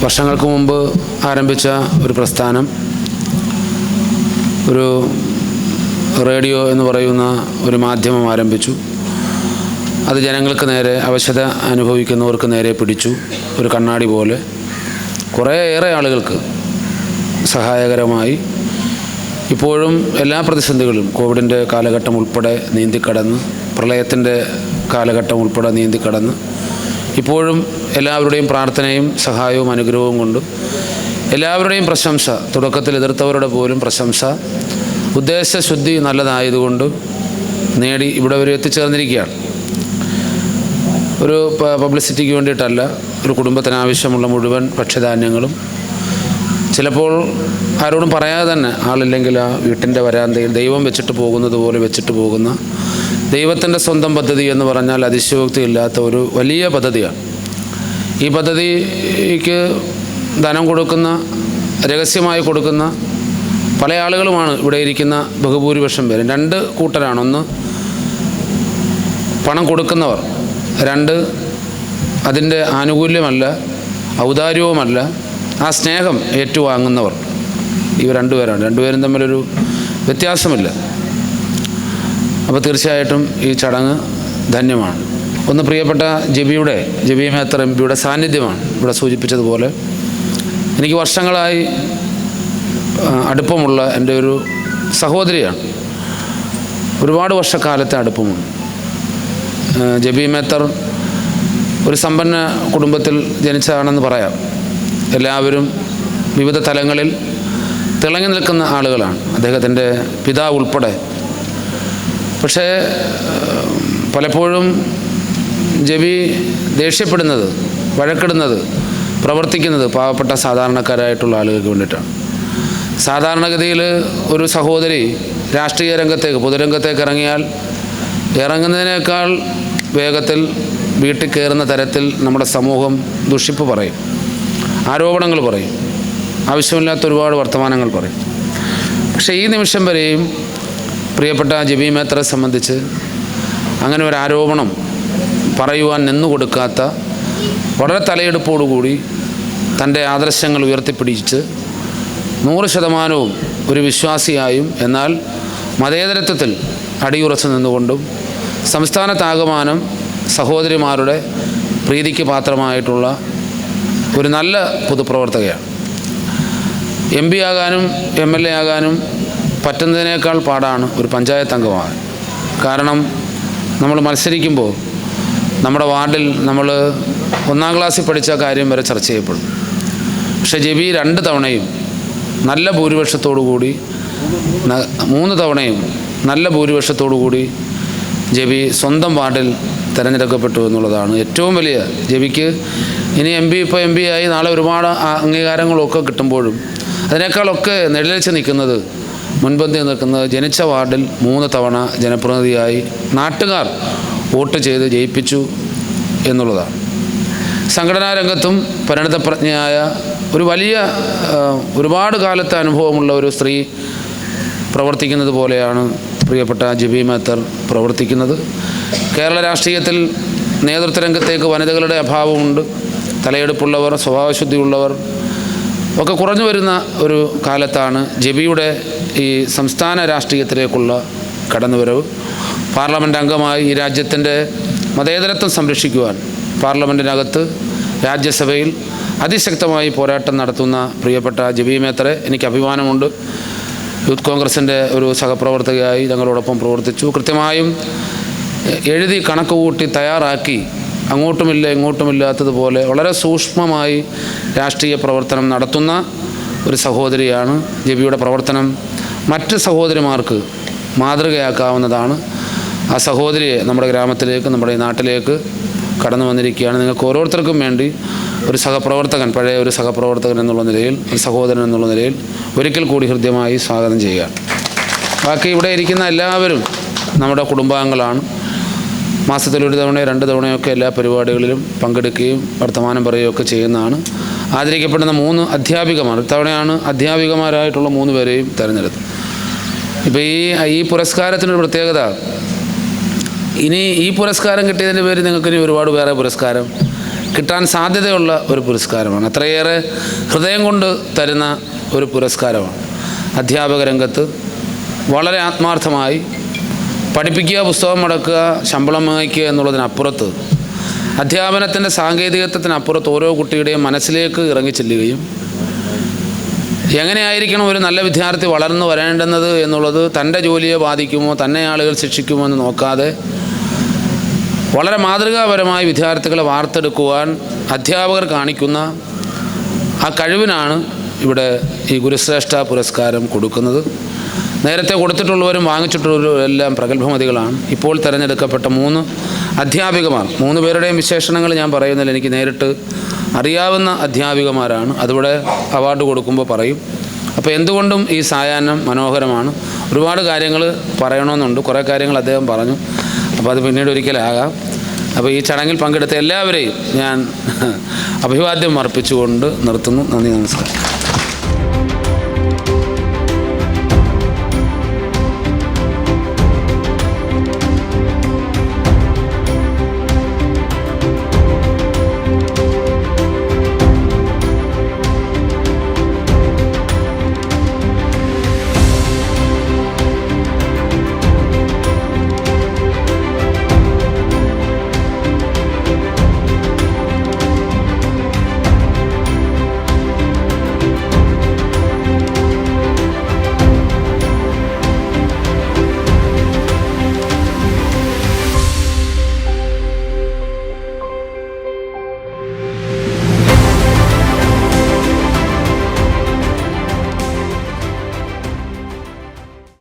വർഷങ്ങൾക്ക് മുമ്പ് ആരംഭിച്ച ഒരു പ്രസ്ഥാനം, ഒരു റേഡിയോ എന്ന് പറയുന്ന ഒരു മാധ്യമം ആരംഭിച്ചു. അത് ജനങ്ങൾക്ക് നേരെ, അവശത അനുഭവിക്കുന്നവർക്ക് നേരെ പിടിച്ചു. ഒരു കണ്ണാടി പോലെ കുറേയേറെ ആളുകൾക്ക് സഹായകരമായി. ഇപ്പോഴും എല്ലാ പ്രതിസന്ധികളും, കോവിഡിൻ്റെ കാലഘട്ടം ഉൾപ്പെടെ നീന്തിക്കടന്ന്, പ്രളയത്തിൻ്റെ കാലഘട്ടം ഉൾപ്പെടെ നീന്തിക്കടന്ന്, ഇപ്പോഴും എല്ലാവരുടെയും പ്രാർത്ഥനയും സഹായവും അനുഗ്രഹവും കൊണ്ട് എല്ലാവരുടെയും പ്രശംസ, തുടക്കത്തിൽ എതിർത്തവരുടെ പോലും പ്രശംസ, ഉദ്ദേശശുദ്ധി നല്ലതായതുകൊണ്ട് നേടി ഇവിടെ വരെ എത്തിച്ചേർന്നിരിക്കുകയാണ്. ഒരു പബ്ലിസിറ്റിക്ക് വേണ്ടിയിട്ടല്ല, ഒരു കുടുംബത്തിന് ആവശ്യമുള്ള മുഴുവൻ ഭക്ഷ്യധാന്യങ്ങളും ചിലപ്പോൾ ആരോടും പറയാതെ തന്നെ, ആളില്ലെങ്കിൽ ആ വീട്ടിൻ്റെ വരാന്തയിൽ ദൈവം വെച്ചിട്ട് പോകുന്നത് പോലെ വെച്ചിട്ട് പോകുന്ന, ദൈവത്തിൻ്റെ സ്വന്തം പദ്ധതി എന്ന് പറഞ്ഞാൽ അതിശയോക്തി ഇല്ലാത്ത ഒരു വലിയ പദ്ധതിയാണ്. ഈ പദ്ധതിക്ക് ധനം കൊടുക്കുന്ന, രഹസ്യമായി കൊടുക്കുന്ന പല ആളുകളുമാണ് ഇവിടെ ഇരിക്കുന്ന ബഹുഭൂരിപക്ഷം പേരും. രണ്ട് കൂട്ടരാണ്. ഒന്ന്, പണം കൊടുക്കുന്നവർ. രണ്ട്, അതിൻ്റെ ആനുകൂല്യമല്ല, ഔദാര്യവുമല്ല, ആ സ്നേഹം ഏറ്റുവാങ്ങുന്നവർ. ഇവർ രണ്ടുപേരാണ്. രണ്ടുപേരും തമ്മിലൊരു വ്യത്യാസമില്ല. അപ്പോൾ തീർച്ചയായിട്ടും ഈ ചടങ്ങ് ധന്യമാണ്. ഒന്ന്, പ്രിയപ്പെട്ട ജെബി മേത്തർ എംപിയുടെ സാന്നിധ്യമാണ്. ഇവിടെ സൂചിപ്പിച്ചതുപോലെ എനിക്ക് വർഷങ്ങളായി അടുപ്പമുള്ള എൻ്റെ ഒരു സഹോദരിയാണ്. ഒരുപാട് വർഷക്കാലത്തെ അടുപ്പമുണ്ട്. ജെബി മേത്തർ ഒരു സമ്പന്ന കുടുംബത്തിൽ ജനിച്ചതാണെന്ന് പറയാം. എല്ലാവരും വിവിധ തലങ്ങളിൽ തിളങ്ങി നിൽക്കുന്ന ആളുകളാണ്, അദ്ദേഹത്തിൻ്റെ പിതാവ് ഉൾപ്പെടെ. പക്ഷേ പലപ്പോഴും ജെബി ദേഷ്യപ്പെടുന്നത്, വഴക്കിടുന്നത്, പ്രവർത്തിക്കുന്നത് പാവപ്പെട്ട സാധാരണക്കാരായിട്ടുള്ള ആളുകൾക്ക് വേണ്ടിയിട്ടാണ്. സാധാരണഗതിയിൽ ഒരു സഹോദരി രാഷ്ട്രീയ രംഗത്തേക്ക്, പൊതുരംഗത്തേക്ക് ഇറങ്ങുന്നതിനേക്കാൾ വേഗത്തിൽ വീട്ടിൽ കയറുന്ന തരത്തിൽ നമ്മുടെ സമൂഹം ദുഷിപ്പ് പറയും, ആരോപണങ്ങൾ പറയും, ആവശ്യമില്ലാത്ത ഒരുപാട് വർത്തമാനങ്ങൾ പറയും. പക്ഷേ ഈ നിമിഷം വരെയും പ്രിയപ്പെട്ട ജെബി മേത്തറെ സംബന്ധിച്ച് അങ്ങനെ ഒരു ആരോപണം പറയുവാൻ നിന്നുകൊടുക്കാത്ത, വളരെ തലയെടുപ്പോടുകൂടി തൻ്റെ ആദർശങ്ങൾ ഉയർത്തിപ്പിടിച്ച് 100% ഒരു വിശ്വാസിയായും എന്നാൽ മതേതരത്വത്തിൽ അടിയുറച്ചു നിന്നുകൊണ്ടും സംസ്ഥാനത്താകമാനം സഹോദരിമാരുടെ പ്രീതിക്ക് പാത്രമായിട്ടുള്ള ഒരു നല്ല പൊതുപ്രവർത്തകയാണ്. MP ആകാനും MLA ആകാനും പറ്റുന്നതിനേക്കാൾ പാടാണ് ഒരു പഞ്ചായത്ത് അംഗമാകാൻ. കാരണം നമ്മൾ മത്സരിക്കുമ്പോൾ നമ്മുടെ വാർഡിൽ നമ്മൾ 1ാം ക്ലാസ്സിൽ പഠിച്ച കാര്യം വരെ ചർച്ച ചെയ്യപ്പെടും. പക്ഷേ ജെബി 2 തവണയും നല്ല ഭൂരിപക്ഷത്തോടു കൂടി, 3 തവണയും നല്ല ഭൂരിപക്ഷത്തോടു കൂടി ജെബി സ്വന്തം വാർഡിൽ തിരഞ്ഞെടുക്കപ്പെട്ടു എന്നുള്ളതാണ് ഏറ്റവും വലിയ. ജെബിക്ക് ഇനി ഇപ്പോൾ MP ആയി നാളെ ഒരുപാട് അംഗീകാരങ്ങളൊക്കെ കിട്ടുമ്പോഴും അതിനേക്കാളൊക്കെ നിഴലിച്ച് നിൽക്കുന്നത്, മുൻപന്തി നിൽക്കുന്നത്, ജനിച്ച വാർഡിൽ 3 തവണ ജനപ്രതിനിധിയായി നാട്ടുകാർ വോട്ട് ചെയ്ത് ജയിപ്പിച്ചു എന്നുള്ളതാണ്. സംഘടനാ രംഗത്തും പരിണതപ്രജ്ഞയായ ഒരു വലിയ, ഒരുപാട് കാലത്തെ അനുഭവമുള്ള ഒരു സ്ത്രീ പ്രവർത്തിക്കുന്നത് പോലെയാണ് പ്രിയപ്പെട്ട ജെബി മേത്തർ പ്രവർത്തിക്കുന്നത്. കേരള രാഷ്ട്രീയത്തിൽ നേതൃത്വ രംഗത്തേക്ക് വനിതകളുടെ അഭാവമുണ്ട്. തലയെടുപ്പുള്ളവർ, സ്വഭാവശുദ്ധിയുള്ളവർ ഒക്കെ കുറഞ്ഞു വരുന്ന ഒരു കാലത്താണ് ജെബിയുടെ ഈ സംസ്ഥാന രാഷ്ട്രീയത്തിലേക്കുള്ള കടന്നുവരവ്. പാർലമെൻറ്റ് അംഗമായി ഈ രാജ്യത്തിൻ്റെ മതേതരത്വം സംരക്ഷിക്കുവാൻ പാർലമെൻറ്റിനകത്ത്, രാജ്യസഭയിൽ അതിശക്തമായി പോരാട്ടം നടത്തുന്ന പ്രിയപ്പെട്ട ജെബി മേത്തറെ എനിക്ക് അഭിമാനമുണ്ട്. യൂത്ത് കോൺഗ്രസിൻ്റെ ഒരു സഹപ്രവർത്തകയായി ഞങ്ങളോടൊപ്പം പ്രവർത്തിച്ചു. കൃത്യമായും എഴുതി കണക്ക് കൂട്ടി തയ്യാറാക്കി, അങ്ങോട്ടുമില്ല ഇങ്ങോട്ടുമില്ലാത്തതുപോലെ വളരെ സൂക്ഷ്മമായി രാഷ്ട്രീയ പ്രവർത്തനം നടത്തുന്ന ഒരു സഹോദരിയാണ്. ജെബിയുടെ പ്രവർത്തനം മറ്റ് സഹോദരിമാർക്ക് മാതൃകയാക്കാവുന്നതാണ്. ആ സഹോദരിയെ നമ്മുടെ ഗ്രാമത്തിലേക്ക്, നമ്മുടെ ഈ നാട്ടിലേക്ക് കടന്നു വന്നിരിക്കുകയാണ്. നിങ്ങൾക്ക് ഓരോരുത്തർക്കും വേണ്ടി ഒരു സഹപ്രവർത്തകൻ, പഴയ ഒരു സഹപ്രവർത്തകൻ എന്നുള്ള നിലയിൽ, ഒരു സഹോദരൻ എന്നുള്ള നിലയിൽ ഒരിക്കൽ കൂടി ഹൃദ്യമായി സ്വാഗതം ചെയ്യുക. ബാക്കി ഇവിടെ ഇരിക്കുന്ന എല്ലാവരും നമ്മുടെ കുടുംബാംഗങ്ങളാണ്. മാസത്തിൽ 1 തവണയോ 2 തവണയൊക്കെ എല്ലാ പരിപാടികളിലും പങ്കെടുക്കുകയും വർത്തമാനം പറയുകയൊക്കെ ചെയ്യുന്നതാണ്. ആദരിക്കപ്പെടുന്ന 3 അധ്യാപികമാർ, ഇത്തവണയാണ് അധ്യാപികമാരായിട്ടുള്ള 3 പേരെയും തിരഞ്ഞെടുത്തത്. ഇപ്പോൾ ഈ പുരസ്കാരത്തിനൊരു പ്രത്യേകത, ഇനി ഈ പുരസ്കാരം കിട്ടിയതിൻ്റെ പേര് നിങ്ങൾക്ക് ഇനി ഒരുപാട് വേറെ പുരസ്കാരം കിട്ടാൻ സാധ്യതയുള്ള ഒരു പുരസ്കാരമാണ്. അത്രയേറെ ഹൃദയം കൊണ്ട് തരുന്ന ഒരു പുരസ്കാരമാണ്. അധ്യാപക രംഗത്ത് വളരെ ആത്മാർത്ഥമായി പഠിപ്പിക്കുക, പുസ്തകം മുടക്കുക, ശമ്പളം വാങ്ങിക്കുക എന്നുള്ളതിനപ്പുറത്ത് അധ്യാപനത്തിൻ്റെ സാങ്കേതികത്വത്തിനപ്പുറത്ത് ഓരോ കുട്ടിയുടെയും മനസ്സിലേക്ക് ഇറങ്ങിച്ചെല്ലുകയും എങ്ങനെയായിരിക്കണം ഒരു നല്ല വിദ്യാർത്ഥി വളർന്നു വരേണ്ടുന്നത് എന്നുള്ളത് തൻ്റെ ജോലിയെ ബാധിക്കുമോ, തന്നെ ആളുകൾ ശിക്ഷിക്കുമോ എന്ന് നോക്കാതെ വളരെ മാതൃകാപരമായി വിദ്യാർത്ഥികളെ വാർത്തെടുക്കുവാൻ അധ്യാപകർ കാണിക്കുന്ന ആ കഴിവിനാണ് ഇവിടെ ഈ ഗുരുശ്രേഷ്ഠ പുരസ്കാരം കൊടുക്കുന്നത്. നേരത്തെ കൊടുത്തിട്ടുള്ളവരും വാങ്ങിച്ചിട്ടുള്ളവരും എല്ലാം പ്രഗത്ഭമതികളാണ്. ഇപ്പോൾ തിരഞ്ഞെടുക്കപ്പെട്ട 3 അധ്യാപികമാർ, 3 പേരുടെയും വിശേഷണങ്ങൾ ഞാൻ പറയുന്നില്ല, എനിക്ക് നേരിട്ട് അറിയാവുന്ന അധ്യാപികമാരാണ്. അതിവിടെ അവാർഡ് കൊടുക്കുമ്പോൾ പറയും. അപ്പോൾ എന്തുകൊണ്ടും ഈ സായാഹ്നം മനോഹരമാണ്. ഒരുപാട് കാര്യങ്ങൾ പറയണമെന്നുണ്ട്, കുറേ കാര്യങ്ങൾ അദ്ദേഹം പറഞ്ഞു. അപ്പോൾ അത് പിന്നീട് ഒരിക്കലാകാം. അപ്പോൾ ഈ ചടങ്ങിൽ പങ്കെടുത്ത എല്ലാവരെയും ഞാൻ അഭിവാദ്യം അർപ്പിച്ചുകൊണ്ട് നിർത്തുന്നു. നന്ദി, നമസ്കാരം.